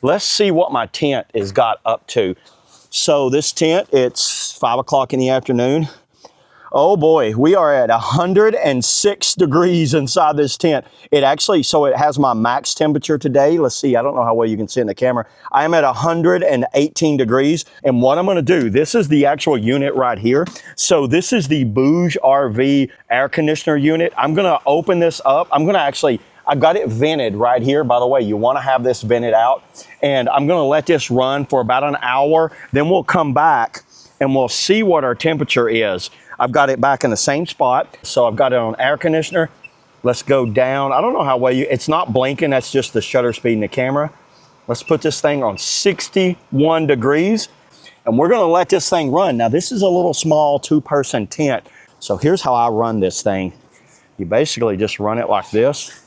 Let's see what my tent has got up to. So this tent, it's 5 o'clock in the afternoon. Oh boy, we are at 106 degrees inside this tent. It actually, so it has my max temperature today. Let's see, I don't know how well you can see in the camera. I am at 118 degrees. And what I'm gonna do, this is the actual unit right here. So this is the BougeRV air conditioner unit. I'm gonna open this up. I've got it vented right here. By the way, you wanna have this vented out. And I'm gonna let this run for about an hour. Then we'll come back and we'll see what our temperature is. I've got it back in the same spot. So I've got it on air conditioner. Let's go down. I don't know how well it's not blinking. That's just the shutter speed in the camera. Let's put this thing on 61 degrees and we're gonna let this thing run. Now this is a little small 2-person tent. So here's how I run this thing. You basically just run it like this.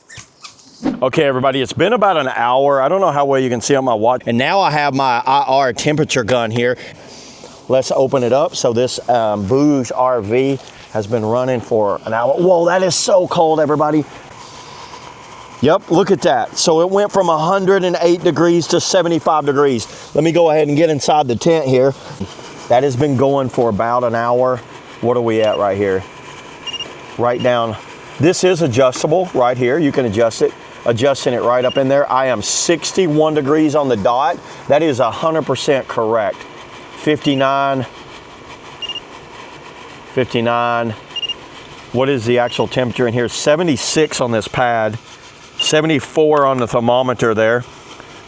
Okay, everybody, it's been about an hour. I don't know how well you can see on my watch. And now I have my IR temperature gun here. Let's open it up. So this BougeRV has been running for an hour. Whoa, that is so cold, everybody. Yep, look at that. So it went from 108 degrees to 75 degrees. Let me go ahead and get inside the tent here. That has been going for about an hour. What are we at right here? Right down. This is adjustable right here. You can adjust it. Adjusting it right up in there. I am 61 degrees on the dot. That is 100% correct. 59. What is the actual temperature in here? 76 on this pad, 74 on the thermometer there.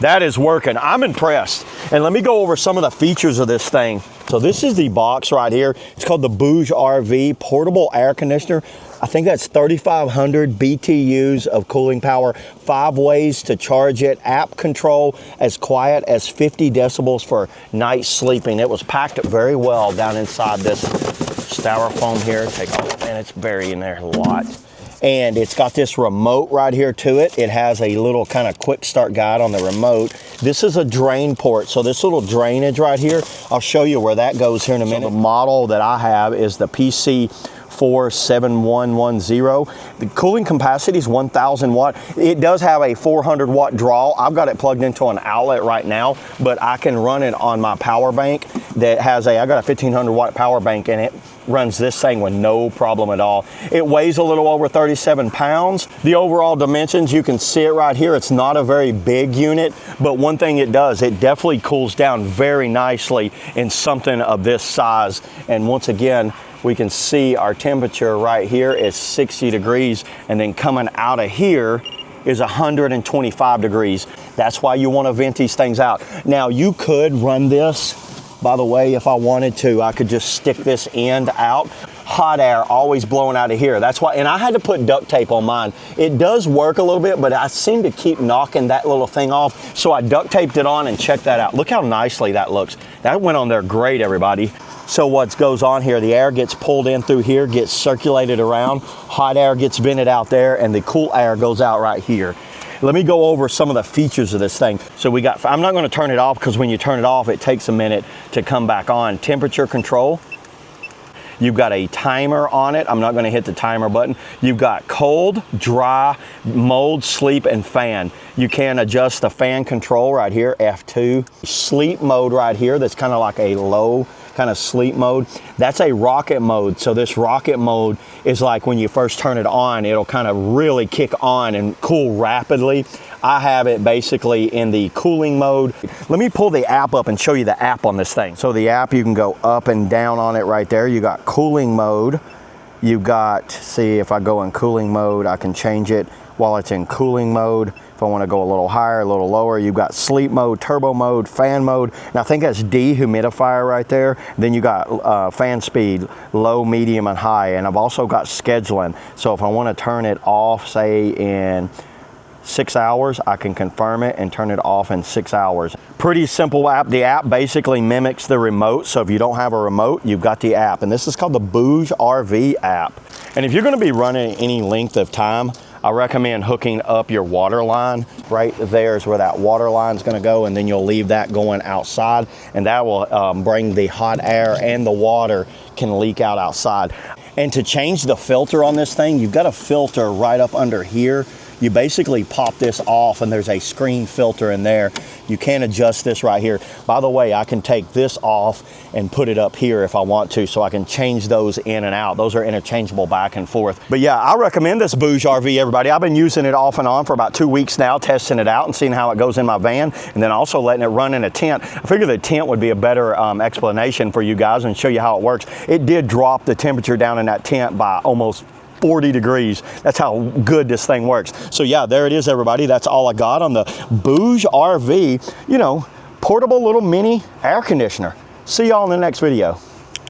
That is working. I'm impressed. And let me go over some of the features of this thing. So this is the box right here. It's called the BougeRV Portable Air Conditioner. I think that's 3,500 BTUs of cooling power, 5 ways to charge it, app control, as quiet as 50 decibels for night sleeping. It was packed very well down inside this styrofoam here. Take off, man, it's buried in there a lot. And it's got this remote right here to it. It has a little kind of quick start guide on the remote. This is a drain port. So this little drainage right here, I'll show you where that goes here in a minute. The model that I have is the PC47110. The cooling capacity is 1,000 watt. It does have a 400 watt draw. I've got it plugged into an outlet right now, but I can run it on my power bank that has I got a 1,500 watt power bank in it. Runs this thing with no problem at all. It weighs a little over 37 pounds. The overall dimensions, you can see it right here. It's not a very big unit, but one thing it does, it definitely cools down very nicely in something of this size. And once again, we can see our temperature right here is 60 degrees, and then coming out of here is 125 degrees. That's why you want to vent these things out. Now you could run this, by the way, if I wanted to, I could just stick this end out. Hot air always blowing out of here. That's why, and I had to put duct tape on mine. It does work a little bit, but I seem to keep knocking that little thing off. So I duct taped it on and checked that out. Look how nicely that looks. That went on there great, everybody. So what goes on here, the air gets pulled in through here, gets circulated around, hot air gets vented out there, and the cool air goes out right here. Let me go over some of the features of this thing. So I'm not gonna turn it off because when you turn it off, it takes a minute to come back on. Temperature control. You've got a timer on it. I'm not gonna hit the timer button. You've got cold, dry, mold, sleep, and fan. You can adjust the fan control right here, F2. Sleep mode right here, that's kind of like a low kind of sleep mode. That's a rocket mode. So this rocket mode is like when you first turn it on, it'll kind of really kick on and cool rapidly. I have it basically in the cooling mode. Let me pull the app up and show you the app on this thing. So the app, you can go up and down on it right there. You got cooling mode. You've got, see if I go in cooling mode, I can change it while it's in cooling mode. If I want to go a little higher, a little lower, you've got sleep mode, turbo mode, fan mode, and I think that's dehumidifier right there. Then you got fan speed, low, medium, and high, and I've also got scheduling. So if I want to turn it off, say in 6 hours, I can confirm it and turn it off in 6 hours. Pretty simple app. The app basically mimics the remote. So if you don't have a remote, you've got the app. And this is called the BougeRV app. And if you're going to be running any length of time, I recommend hooking up your water line. Right there is where that water line is going to go, and then you'll leave that going outside, and that will bring the hot air, and the water can leak out outside. And to change the filter on this thing, you've got a filter right up under here. You basically pop this off and there's a screen filter in there. You can adjust this right here. By the way, I can take this off and put it up here if I want to, so I can change those in and out. Those are interchangeable back and forth. But yeah, I recommend this BougeRV, everybody. I've been using it off and on for about 2 weeks now, testing it out and seeing how it goes in my van, and then also letting it run in a tent. I figure the tent would be a better explanation for you guys and show you how it works. It did drop the temperature down in that tent by almost 40 degrees. That's how good this thing works. So yeah, there it is, everybody. That's all I got on the BougeRV, you know, portable little mini air conditioner. See y'all in the next video.